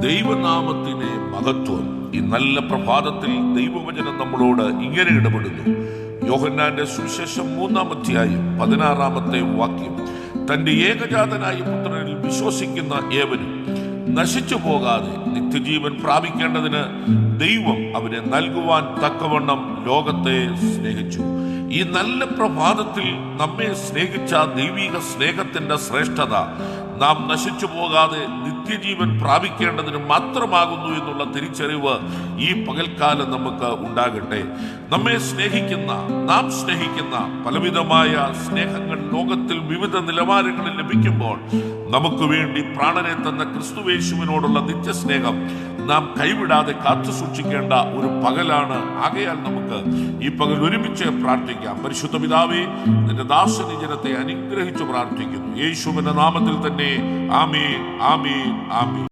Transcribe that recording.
ദൈവനാമത്തിന് മഹത്വം. ഈ നല്ല പ്രഭാതത്തിൽ ദൈവവചനം നമ്മളോട് ഇങ്ങനെ ഇടപെടുന്നു. യോഹന്നാന്റെ സുവിശേഷം 3-ാം അധ്യായം 16-ാമത്തെ വാക്യം. തന്റെ ഏകജാതനായ പുത്രനിൽ വിശ്വസിക്കുന്ന ഏവനും നശിച്ചു പോകാതെ നിത്യജീവൻ പ്രാപിക്കേണ്ടതിന് ദൈവം അവനെ നൽകുവാൻ തക്കവണ്ണം ലോകത്തെ സ്നേഹിച്ചു. ഈ നല്ല പ്രഭാതത്തിൽ നമ്മെ സ്നേഹിച്ച ദൈവിക സ്നേഹത്തിന്റെ ശ്രേഷ്ഠത നാം നശിച്ചു പോകാതെ നിത്യജീവൻ പ്രാപിക്കേണ്ടതിന് മാത്രമാകുന്നു എന്നുള്ള തിരിച്ചറിവ് ഈ പകൽക്കാലം നമുക്ക് ഉണ്ടാകട്ടെ. നമ്മെ സ്നേഹിക്കുന്ന, നാം സ്നേഹിക്കുന്ന പലവിധമായ സ്നേഹങ്ങൾ ലോകത്തിൽ വിവിധ നിലവാരങ്ങളിൽ ലഭിക്കുമ്പോൾ നമുക്ക് വേണ്ടി പ്രാണനെ തന്ന ക്രിസ്തുവേശുവിനോടുള്ള നിത്യസ്നേഹം നാം കൈവിടാതെ കാത്തു സൂക്ഷിക്കേണ്ട ഒരു പകലാണ്. ആകയാൽ നമുക്ക് ഈ പകൽ ഒരുമിച്ച് പ്രാർത്ഥിക്കാം. പരിശുദ്ധ പിതാവേ, നിന്റെ ദാസനി ജനത്തെ അനുഗ്രഹിച്ചു പ്രാർത്ഥിക്കുന്നു യേശുവിന്റെ നാമത്തിൽ തന്നെ. ആമേൻ, ആമേൻ, ആമേൻ.